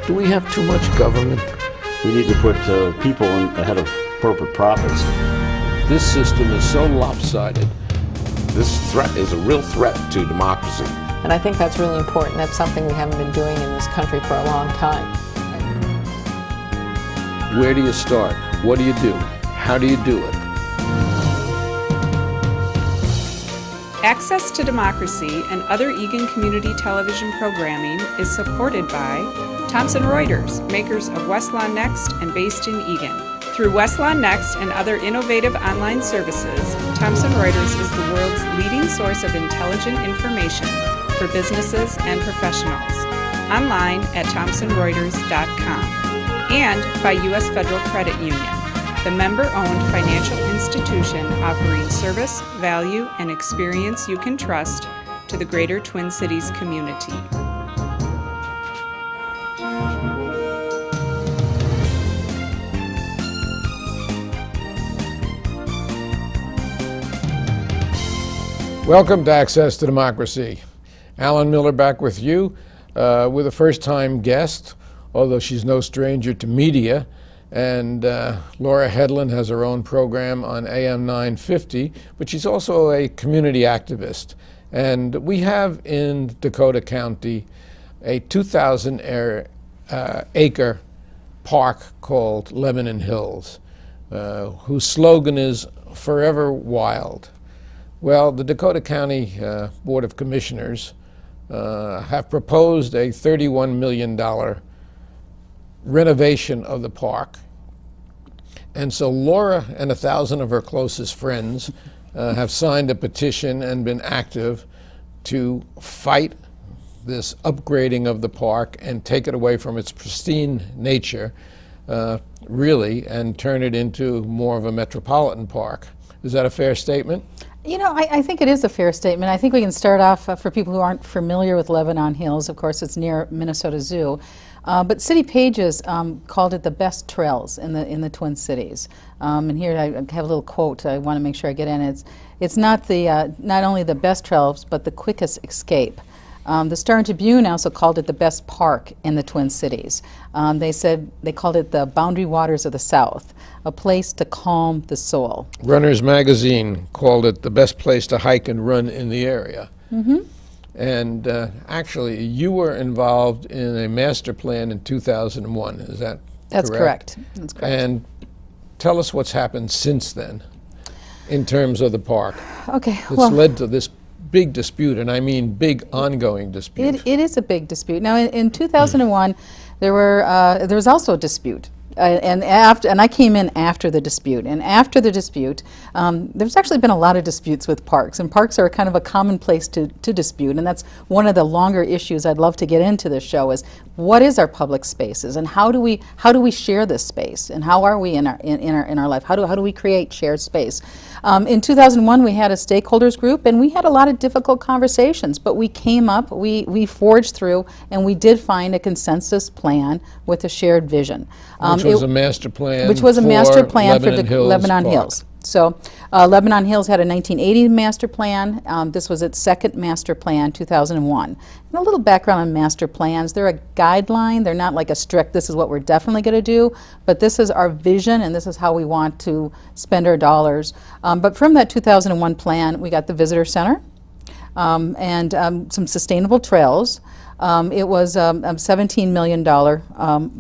Do we have too much government? We need to put people ahead of corporate profits. This system is so lopsided. This threat is a real threat to democracy. And I think that's really important. That's something we haven't been doing in this country for a long time. Where do you start? What do you do? How do you do it? Access to Democracy and other Eagan community television programming is supported by Thomson Reuters, makers of Westlawn Next and based in Eagan. Through Westlawn Next and other innovative online services, Thomson Reuters is the world's leading source of intelligent information for businesses and professionals. Online at thomsonreuters.com. And by U.S. Federal Credit Union, the member-owned financial institution offering service, value, and experience you can trust to the greater Twin Cities community. Welcome to Access to Democracy. Alan Miller back with you with a first-time guest, although she's no stranger to media. And Laura Hedlund has her own program on AM950, but she's also a community activist. And we have in Dakota County a 2,000-acre park called Lebanon Hills, whose slogan is Forever Wild. Well, the Dakota County Board of Commissioners have proposed a $31 million renovation of the park. And so Laura and 1,000 of her closest friends have signed a petition and been active to fight this upgrading of the park and take it away from its pristine nature, really, and turn it into more of a metropolitan park. Is that a fair statement? You know, I think it is a fair statement. I think we can start off, for people who aren't familiar with Lebanon Hills, of course it's near Minnesota Zoo, but City Pages called it the best trails in the Twin Cities. And here I have a little quote I want to make sure I get in. It's not only the best trails, but the quickest escape. The Star Tribune also called it the best park in the Twin Cities. They called it the boundary waters of the South, a place to calm the soul. Runner's Magazine called it the best place to hike and run in the area. Mm-hmm. And actually, you were involved in a master plan in 2001. Is that That's correct? That's correct. And tell us what's happened since then in terms of the park. Okay. It's led to this big dispute, and I mean big ongoing dispute. It is a big dispute. Now, in 2001, there was also a dispute. And I came in after the dispute. And after the dispute, there's actually been a lot of disputes with parks. And parks are kind of a common place to dispute. And that's one of the longer issues I'd love to get into this show is what is our public spaces and how do we share this space and how are we in our life? How do we create shared space? In 2001, we had a stakeholders group, and we had a lot of difficult conversations, but we came up, we forged through, and we did find a consensus plan with a shared vision. Which was a master plan for Lebanon Park. Hills. So Lebanon Hills had a 1980 master plan. This was its second master plan, 2001. And a little background on master plans. They're a guideline. They're not like a strict, this is what we're definitely going to do, but this is our vision and this is how we want to spend our dollars. But from that 2001 plan, we got the visitor center and some sustainable trails. It was a $17 million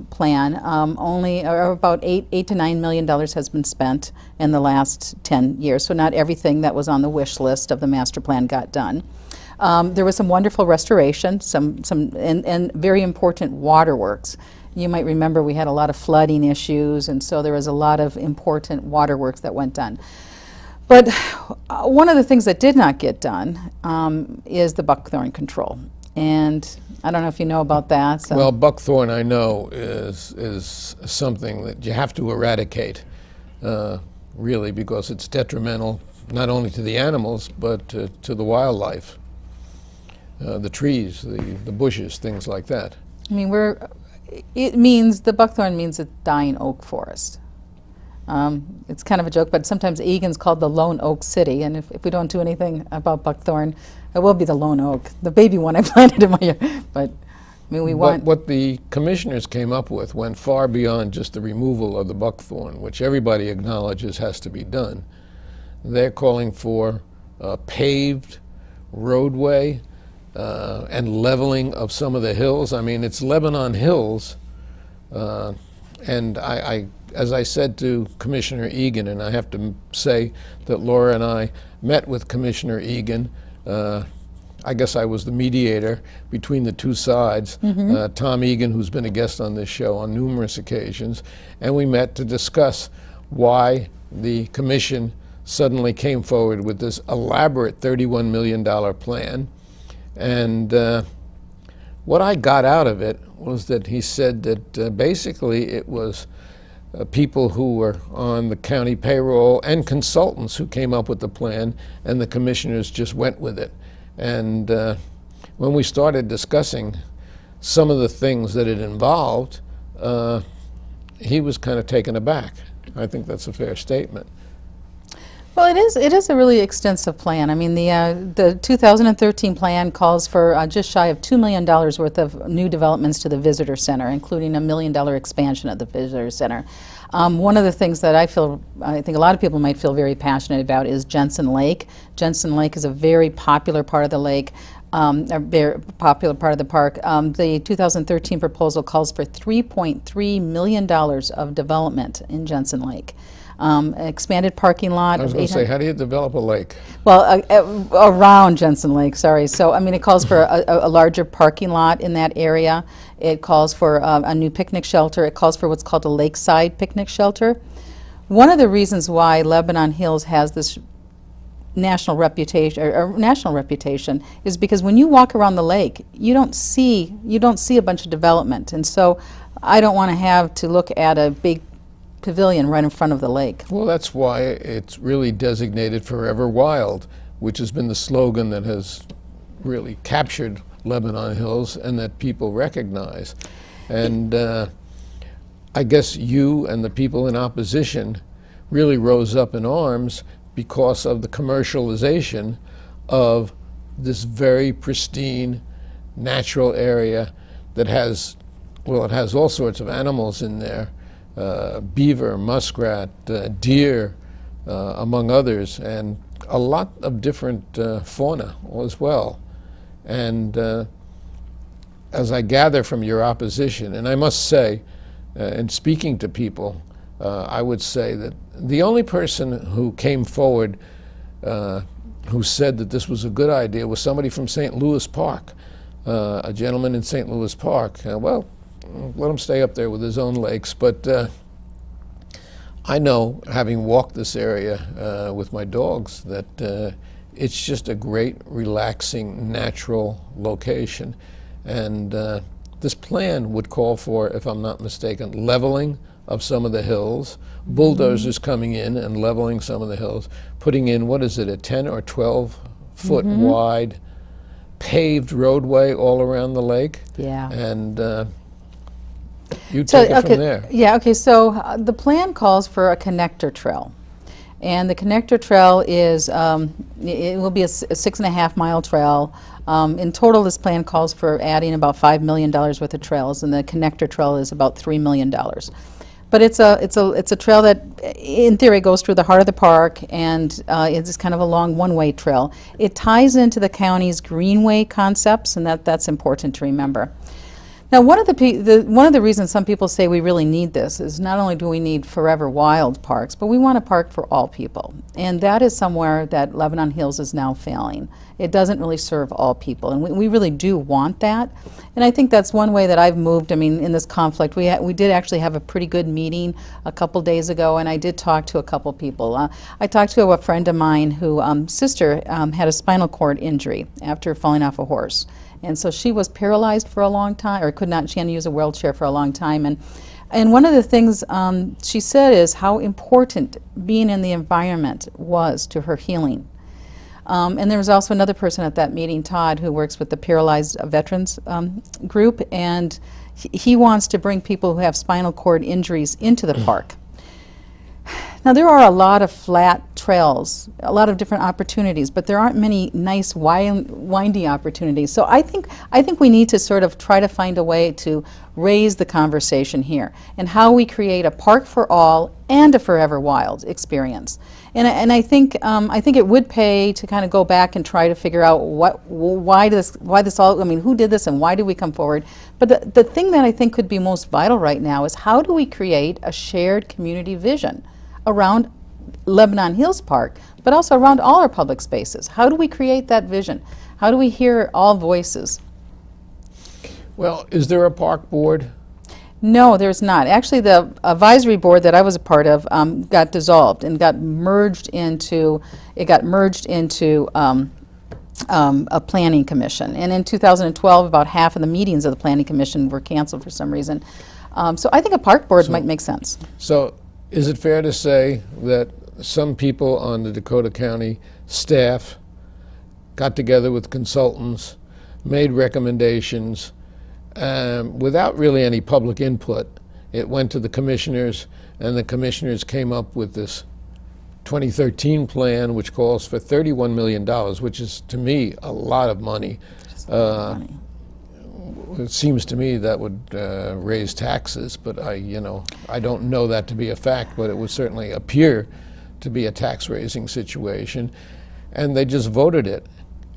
plan. Only about $8 to $9 million has been spent in the last 10 years. So not everything that was on the wish list of the master plan got done. There was some wonderful restoration, and very important waterworks. You might remember we had a lot of flooding issues, and so there was a lot of important waterworks that went done. But one of the things that did not get done is the buckthorn control. And I don't know if you know about that. So. Well, buckthorn, I know, is something that you have to eradicate, really, because it's detrimental not only to the animals, but to the wildlife, the trees, the bushes, things like that. I mean, the buckthorn means a dying oak forest. It's kind of a joke, but sometimes Eagan's called the lone oak city, and if we don't do anything about buckthorn, it will be the lone oak, the baby one I planted in my yard. But I mean, we But want. what the commissioners came up with went far beyond just the removal of the buckthorn, which everybody acknowledges has to be done. They're calling for a paved roadway and leveling of some of the hills. I mean, it's Lebanon Hills, and as I said to Commissioner Egan, and I have to say that Laura and I met with Commissioner Egan. I guess I was the mediator between the two sides, Tom Egan, who's been a guest on this show on numerous occasions, and we met to discuss why the commission suddenly came forward with this elaborate $31 million plan. And what I got out of it was that he said that basically it was people who were on the county payroll and consultants who came up with the plan, and the commissioners just went with it. And when we started discussing some of the things that it involved, he was kind of taken aback. I think that's a fair statement. Well, it is a really extensive plan. I mean, the 2013 plan calls for just shy of $2 million worth of new developments to the visitor center, including a $1 million expansion of the visitor center. One of the things that I think a lot of people might feel very passionate about is Jensen Lake. Jensen Lake is a very popular part of the lake, a very popular part of the park. The 2013 proposal calls for $3.3 million of development in Jensen Lake. Expanded parking lot. I was going to say, how do you develop a lake? Well, around Jensen Lake, sorry. So, I mean, it calls for a larger parking lot in that area. It calls for a new picnic shelter. It calls for what's called a lakeside picnic shelter. One of the reasons why Lebanon Hills has this national reputation is because when you walk around the lake, you don't see a bunch of development. And so I don't want to have to look at a big pavilion right in front of the lake. Well, that's why it's really designated Forever Wild, which has been the slogan that has really captured Lebanon Hills and that people recognize. And I guess you and the people in opposition really rose up in arms because of the commercialization of this very pristine natural area that has, well, it has all sorts of animals in there. Beaver, muskrat, deer, among others, and a lot of different fauna as well. And as I gather from your opposition, and I must say, in speaking to people, I would say that the only person who came forward who said that this was a good idea was somebody from St. Louis Park, a gentleman in St. Louis Park. Well, let him stay up there with his own lakes, but I know, having walked this area with my dogs, that it's just a great, relaxing, natural location. And this plan would call for, if I'm not mistaken, leveling of some of the hills, bulldozers coming in and leveling some of the hills, putting in, what is it, a 10 or 12 foot wide paved roadway all around the lake. Yeah. And you take it from there. Yeah, okay, so the plan calls for a connector trail. And the connector trail is, it will be a 6.5 mile trail. In total, this plan calls for adding about $5 million worth of trails, and the connector trail is about $3 million. But it's a trail that, in theory, goes through the heart of the park, and it's kind of a long one-way trail. It ties into the county's greenway concepts, and that's important to remember. Now, one of the reasons some people say we really need this is not only do we need forever wild parks, but we want a park for all people. And that is somewhere that Lebanon Hills is now failing. It doesn't really serve all people, and we really do want that. And I think that's one way that I've moved. I mean, in this conflict, we did actually have a pretty good meeting a couple days ago, and I did talk to a couple people. I talked to a friend of mine whose sister had a spinal cord injury after falling off a horse. And so she was paralyzed for a long time, or she had to use a wheelchair for a long time. And one of the things she said is how important being in the environment was to her healing. And there was also another person at that meeting, Todd, who works with the Paralyzed Veterans group, and he wants to bring people who have spinal cord injuries into the park. Now, there are a lot of flat trails, a lot of different opportunities, but there aren't many nice windy opportunities. So I think we need to sort of try to find a way to raise the conversation here and how we create a park for all and a forever wild experience. And I think it would pay to kind of go back and try to figure out why this all, I mean, who did this and why did we come forward? But the thing that I think could be most vital right now is how do we create a shared community vision around Lebanon Hills Park, but also around all our public spaces? How do we create that vision? How do we hear all voices? Well, is there a park board? No, there's not. Actually, the advisory board that I was a part of got dissolved and got merged into a planning commission. And in 2012, about half of the meetings of the planning commission were canceled for some reason. So I think a park board might make sense. So is it fair to say that some people on the Dakota County staff got together with consultants, made recommendations, without really any public input? It went to the commissioners, and the commissioners came up with this 2013 plan, which calls for $31 million, which is, to me, a lot of money. It seems to me that would raise taxes, but I don't know that to be a fact, but it would certainly appear to be a tax-raising situation. And they just voted it.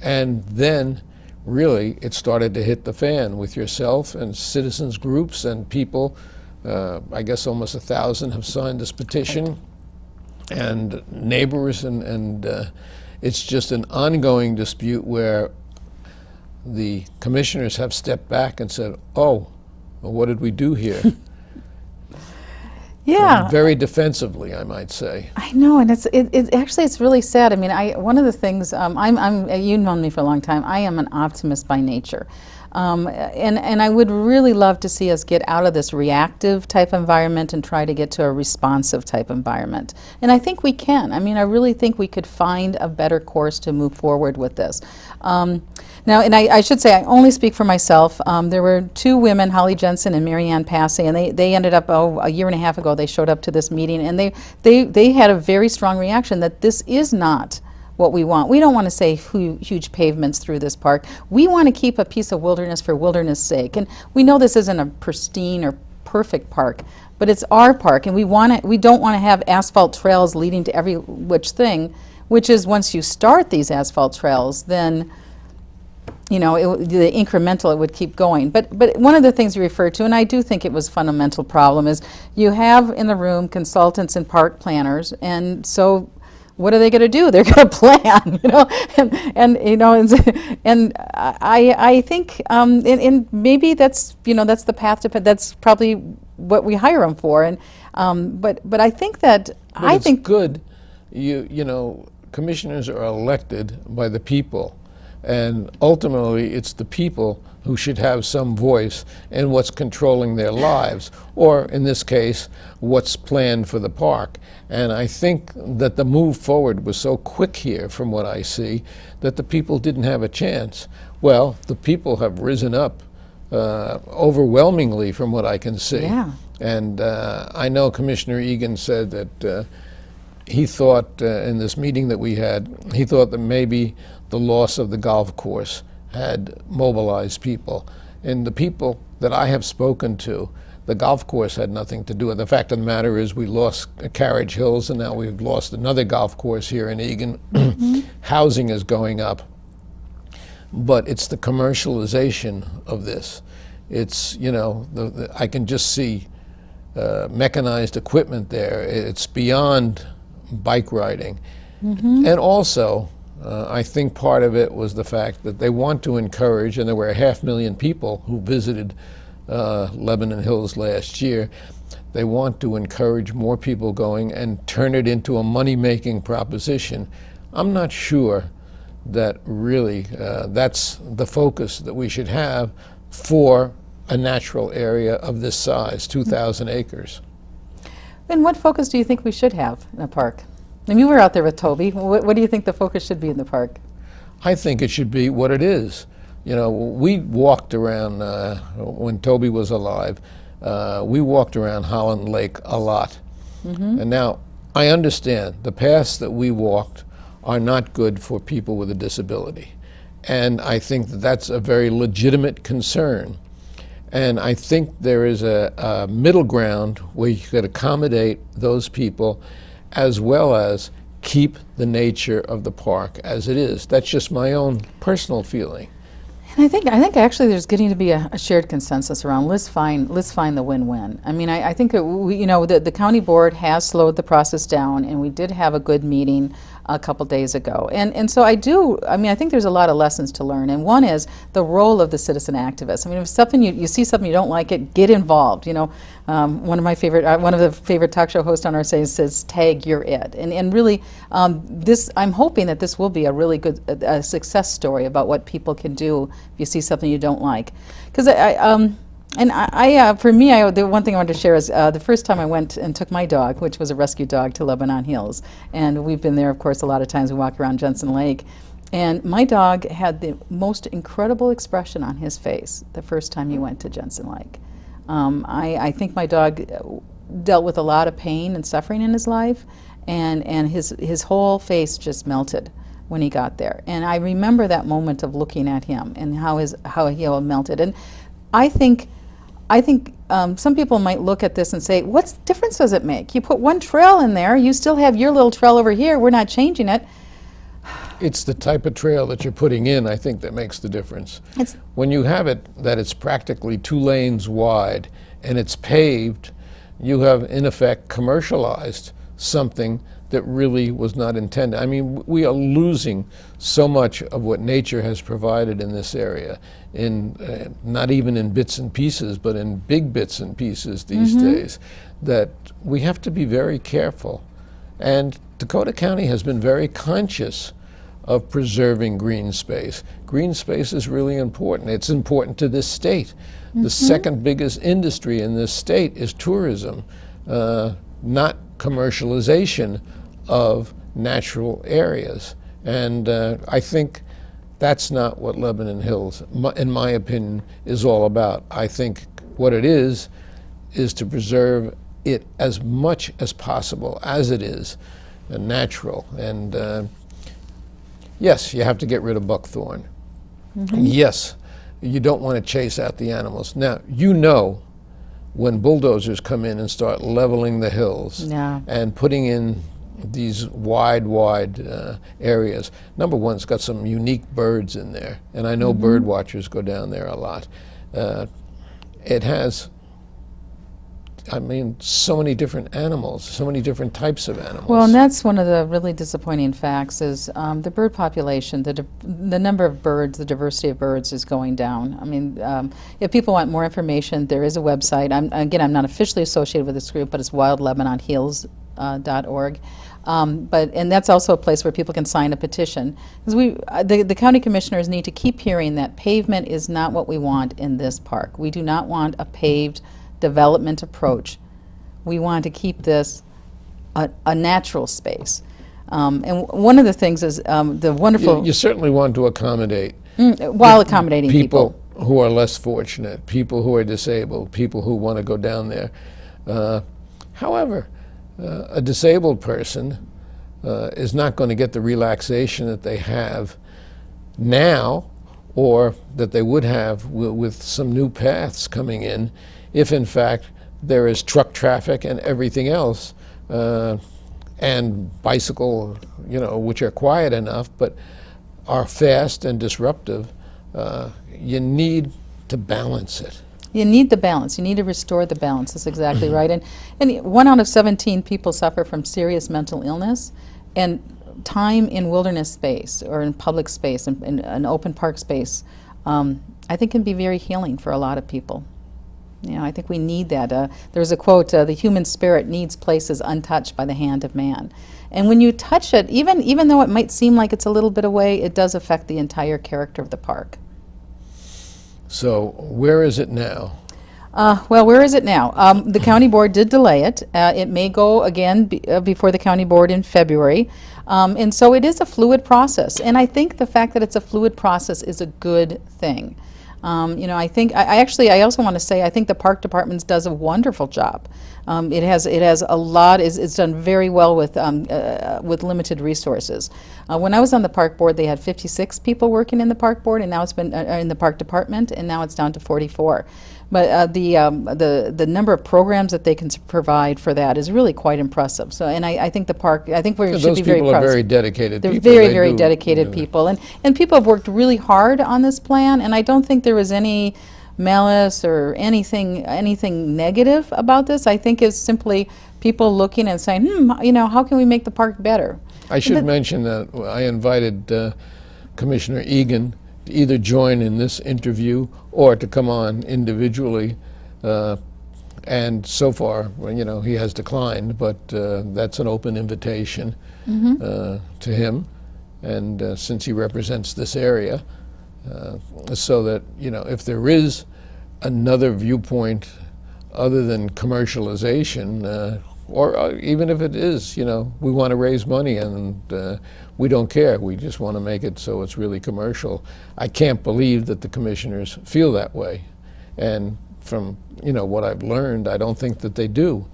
And then, really, it started to hit the fan with yourself and citizens groups and people. I guess almost 1,000 have signed this petition, and neighbors, and it's just an ongoing dispute where the commissioners have stepped back and said, oh, well, what did we do here? Yeah. Very defensively, I might say. I know, and it's really sad. I mean, one of the things, you've known me for a long time, I am an optimist by nature. And I would really love to see us get out of this reactive type environment and try to get to a responsive type environment. And I think we can. I mean, I really think we could find a better course to move forward with this. Now, and I should say, I only speak for myself. There were two women, Holly Jensen and Marianne Passay, and they ended up, a year and a half ago, they showed up to this meeting, and they had a very strong reaction that this is not what we want. We don't want to say huge pavements through this park. We want to keep a piece of wilderness for wilderness sake. And we know this isn't a pristine or perfect park, but it's our park, and we don't want to have asphalt trails leading to every which thing, which is once you start these asphalt trails, then the incremental, it would keep going. But one of the things you referred to, and I do think it was a fundamental problem, is you have in the room consultants and park planners, and so what are they going to do? They're going to plan, and I think, and maybe that's the path to. That's probably what we hire them for, and but I think that it's good. Commissioners are elected by the people, and ultimately it's the people who should have some voice in what's controlling their lives, or in this case, what's planned for the park. And I think that the move forward was so quick here, from what I see, that the people didn't have a chance. Well, the people have risen up overwhelmingly, from what I can see. Yeah. And I know Commissioner Egan said that he thought in this meeting that we had, he thought that maybe the loss of the golf course had mobilized people. And the people that I have spoken to, the golf course had nothing to do with it. The fact of the matter is we lost Carriage Hills, and now we've lost another golf course here in Egan. Mm-hmm. Housing is going up. But it's the commercialization of this. It's, I can just see mechanized equipment there. It's beyond bike riding. Mm-hmm. And also, I think part of it was the fact that they want to encourage, and there were 500,000 people who visited Lebanon Hills last year. They want to encourage more people going and turn it into a money-making proposition. I'm not sure that really that's the focus that we should have for a natural area of this size, 2,000 acres. And what focus do you think we should have in a park? And you were out there with Toby. What do you think the focus should be in the park? I think it should be what it is. We walked around, when Toby was alive, we walked around Holland Lake a lot. Mm-hmm. And now, I understand the paths that we walked are not good for people with a disability. And I think that that's a very legitimate concern. And I think there is a middle ground where you could accommodate those people as well as keep the nature of the park as it is. That's just my own personal feeling. And I think actually there's getting to be a shared consensus around let's find the win-win. I mean, I think that the county board has slowed the process down, and we did have a good meeting a couple days ago. And so I think there's a lot of lessons to learn. And one is the role of the citizen activist. I mean, if something you see something you don't like it, get involved. One of the favorite talk show hosts on our site says, "Tag, you're it." And really, I'm hoping that this will be a really good success story about what people can do if you see something you don't like. Because for me, the one thing I wanted to share is the first time I went and took my dog, which was a rescue dog, to Lebanon Hills. And we've been there, of course, a lot of times. We walk around Jensen Lake. And my dog had the most incredible expression on his face the first time he went to Jensen Lake. I think my dog dealt with a lot of pain and suffering in his life, and his whole face just melted when he got there. And I remember that moment of looking at him and how he melted. And I think some people might look at this and say, what difference does it make? You put one trail in there, you still have your little trail over here, we're not changing it. It's the type of trail that you're putting in, I think, that makes the difference. When you have it that it's practically 2 lanes wide and it's paved, you have, in effect, commercialized something that really was not intended. I mean, we are losing so much of what nature has provided in this area, not even in bits and pieces, but in big bits and pieces these days, that we have to be very careful. And Dakota County has been very conscious of preserving green space. Green space is really important. It's important to this state. The second biggest industry in this state is tourism, not commercialization of natural areas. And I think that's not what Lebanon Hills, in my opinion, is all about. I think what it is to preserve it as much as possible as it is natural. And yes, you have to get rid of buckthorn. Yes, you don't want to chase out the animals. Now, when bulldozers come in and start leveling the hills and putting in these wide areas. Number one, it's got some unique birds in there, and I know bird watchers go down there a lot. It has, so many different animals, so many different types of animals. Well, and that's one of the really disappointing facts is the bird population, the number of birds, the diversity of birds is going down. If people want more information, there is a website. I'm not officially associated with this group, but it's wildlebanonhills.org. And that's also a place where people can sign a petition. Because the county commissioners need to keep hearing that pavement is not what we want in this park. We do not want a paved development approach. We want to keep this a natural space. And one of the things is the wonderful... You certainly want to accommodate... while accommodating people who are less fortunate, people who are disabled, people who want to go down there. However, a disabled person is not going to get the relaxation that they have now or that they would have with some new paths coming in if in fact there is truck traffic and everything else and bicycle, which are quiet enough but are fast and disruptive. You need to balance it. You need the balance. You need to restore the balance. That's exactly right. And 1 out of 17 people suffer from serious mental illness, and time in wilderness space or in public space, in an open park space, I think can be very healing for a lot of people. I think we need that. There's a quote, the human spirit needs places untouched by the hand of man. And when you touch it, even though it might seem like it's a little bit away, it does affect the entire character of the park. So where is it now? Well, where is it now? The county board did delay it. It may go again before the county board in February. And so it is a fluid process. And I think the fact that it's a fluid process is a good thing. I think I also want to say I think the park department does a wonderful job. It has a lot. It's done very well with limited resources. When I was on the park board, they had 56 people working in the park board, and now it's been in the park department, and now it's down to 44. But the number of programs that they can provide for that is really quite impressive. So, and I think the park, I think we should be very proud. Those people are very dedicated They're people. very, very dedicated people, and people have worked really hard on this plan. And I don't think there was any malice or anything negative about this. I think it's simply people looking and saying, how can we make the park better? I should mention that I invited Commissioner Egan to either join in this interview or to come on individually, and so far, he has declined, but that's an open invitation to him, and since he represents this area, so that, if there is another viewpoint other than commercialization, or even if it is, we want to raise money and we don't care, we just want to make it so it's really commercial. I can't believe that the commissioners feel that way. And from, what I've learned, I don't think that they do.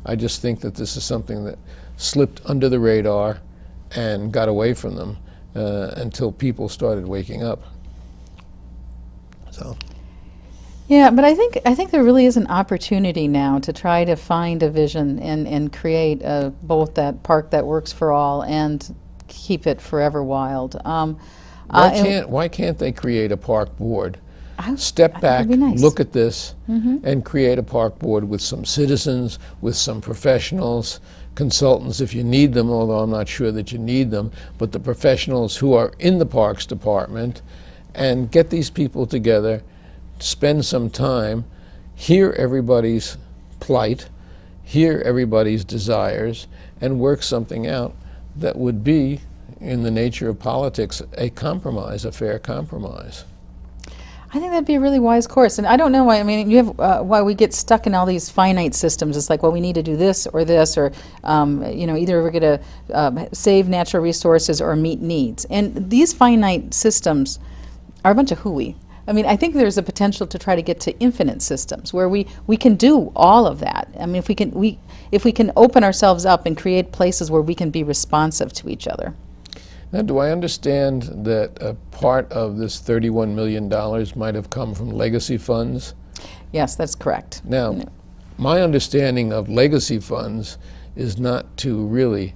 I just think that this is something that slipped under the radar and got away from them until people started waking up. So. Yeah, but I think there really is an opportunity now to try to find a vision and create both that park that works for all and keep it forever wild. Why can't they create a park board? Step back, that'd be nice. look at this, and create a park board with some citizens, with some professionals, consultants if you need them, although I'm not sure that you need them, but the professionals who are in the Parks Department, and get these people together, spend some time, hear everybody's plight, hear everybody's desires, and work something out that would be, in the nature of politics, a compromise, a fair compromise. I think that'd be a really wise course, and I don't know why. I mean, you have why we get stuck in all these finite systems. It's like, well, we need to do this, or either we're going to save natural resources or meet needs. And these finite systems are a bunch of hooey. I mean, I think there's a potential to try to get to infinite systems where we can do all of that. I mean, if we can open ourselves up and create places where we can be responsive to each other. Now, do I understand that a part of this $31 million might have come from legacy funds? Yes, that's correct. Now, my understanding of legacy funds is not to really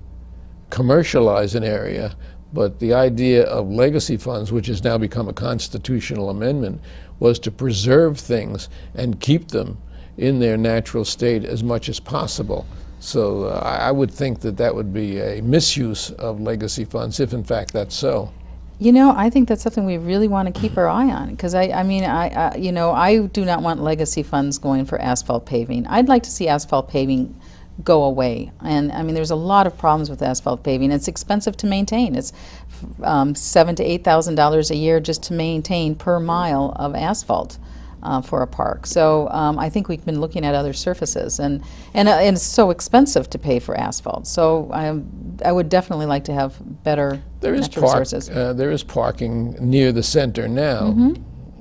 commercialize an area, but the idea of legacy funds, which has now become a constitutional amendment, was to preserve things and keep them in their natural state as much as possible. So I would think that that would be a misuse of legacy funds, if in fact that's so. I think that's something we really want to keep our eye on, because I do not want legacy funds going for asphalt paving. I'd like to see asphalt paving go away. And I mean, there's a lot of problems with asphalt paving. It's expensive to maintain. It's $7,000 to $8,000 a year just to maintain per mile of asphalt for a park. So I think we've been looking at other surfaces, and it's so expensive to pay for asphalt. So I would definitely like to have better natural resources. There is parking near the center now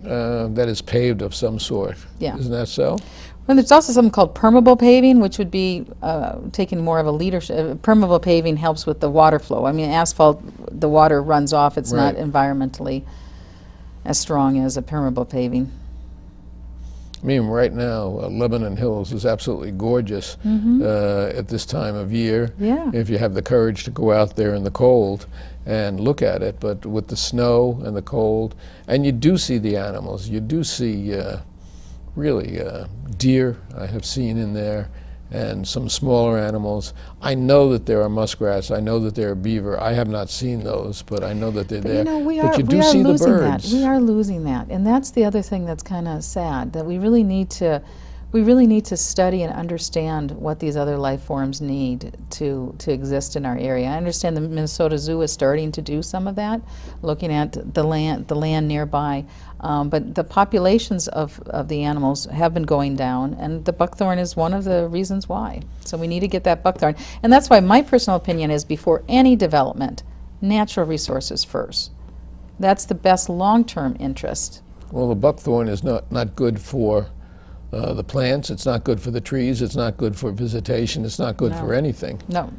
that is paved of some sort. Yeah. Isn't that so? Well, there's also something called permeable paving, which would be taking more of a leadership. Permeable paving helps with the water flow. I mean, asphalt, the water runs off. It's not environmentally as strong as a permeable paving. I mean, right now, Lebanon Hills is absolutely gorgeous at this time of year. Yeah. If you have the courage to go out there in the cold and look at it, but with the snow and the cold, and you do see the animals. You do see really deer I have seen in there, and some smaller animals. I know that there are muskrats. I know that there are beaver. I have not seen those, but I know that they're there. But you do see the birds. We are losing that, and that's the other thing that's kind of sad. That we really need to study and understand what these other life forms need to exist in our area. I understand the Minnesota Zoo is starting to do some of that, looking at the land nearby. But the populations of the animals have been going down, and the buckthorn is one of the reasons why. So we need to get that buckthorn. And that's why my personal opinion is, before any development, natural resources first. That's the best long-term interest. Well, the buckthorn is not good for the plants. It's not good for the trees. It's not good for visitation. It's not good for anything. No.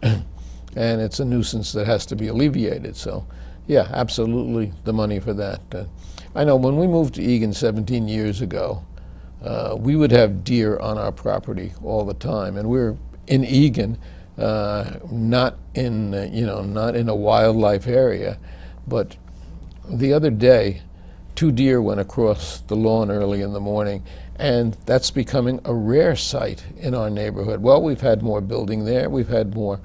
And it's a nuisance that has to be alleviated. So, yeah, absolutely the money for that. I know when we moved to Egan 17 years ago, we would have deer on our property all the time, and we're in Egan, not in not in a wildlife area, but the other day, 2 deer went across the lawn early in the morning, and that's becoming a rare sight in our neighborhood. Well, we've had more building there, we've had more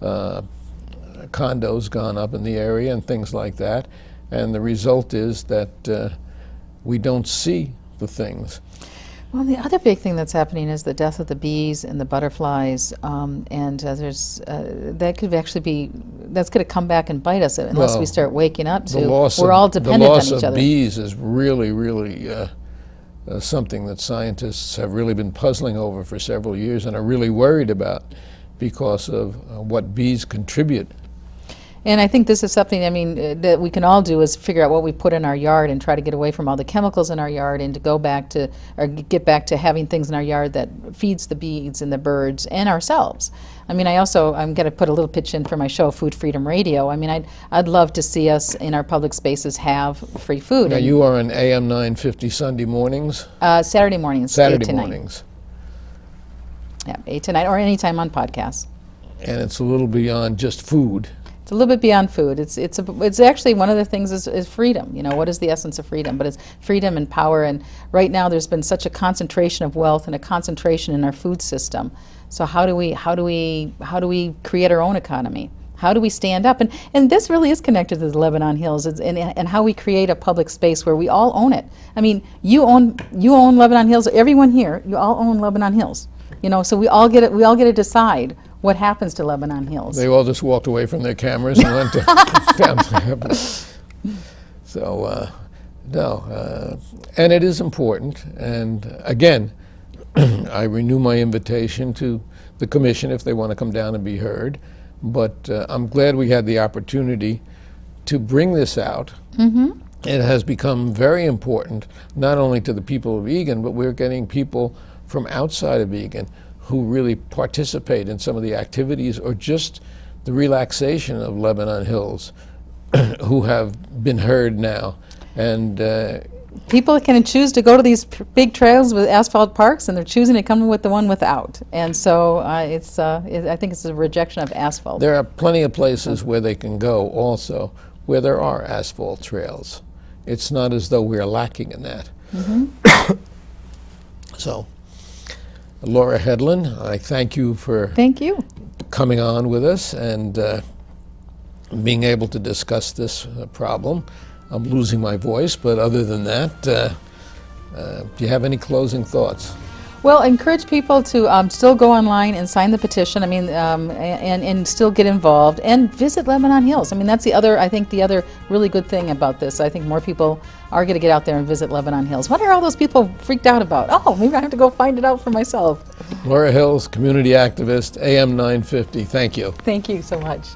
condos gone up in the area and things like that, and the result is that we don't see the things. Well, the other big thing that's happening is the death of the bees and the butterflies, and there's that could actually be that's going to come back and bite us unless we start waking up to. We're all dependent on each other. The loss of bees is really something that scientists have really been puzzling over for several years and are really worried about because of what bees contribute. And I think this is something, I mean, that we can all do is figure out what we put in our yard and try to get away from all the chemicals in our yard and to go back to, or get back to having things in our yard that feeds the bees and the birds and ourselves. I mean, I'm going to put a little pitch in for my show, Food Freedom Radio. I mean, I'd love to see us in our public spaces have free food. Now, you are on AM950 Sunday mornings? Saturday mornings, Saturday 8 to 9. mornings. Yeah, 8 to 9, or anytime on podcasts. And it's a little beyond just food. It's a little bit beyond food. It's actually one of the things is freedom. You know, what is the essence of freedom? But it's freedom and power. And right now, there's been such a concentration of wealth and a concentration in our food system. So how do we create our own economy? How do we stand up? And this really is connected to the Lebanon Hills and how we create a public space where we all own it. I mean, you own Lebanon Hills. Everyone here, you all own Lebanon Hills. You know, so we all get to decide what happens to Lebanon Hills. They all just walked away from their cameras and went to family. So, no. And it is important. And again, I renew my invitation to the commission if they want to come down and be heard. But I'm glad we had the opportunity to bring this out. Mm-hmm. It has become very important, not only to the people of Egan, but we're getting people from outside of Egan who really participate in some of the activities or just the relaxation of Lebanon Hills who have been heard now. And people can choose to go to these big trails with asphalt parks, and they're choosing to come with the one without. And so I think it's a rejection of asphalt. There are plenty of places where they can go also where there are asphalt trails. It's not as though we're lacking in that. Mm-hmm. So, Laura Hedlund, I thank you for coming on with us and being able to discuss this problem. I'm losing my voice, but other than that, do you have any closing thoughts? Well, I encourage people to still go online and sign the petition. I mean, and still get involved and visit Lebanon Hills. I mean, that's the other really good thing about this. I think more people are going to get out there and visit Lebanon Hills. What are all those people freaked out about? Oh, maybe I have to go find it out for myself. Laura Hills, community activist, AM950. Thank you. Thank you so much.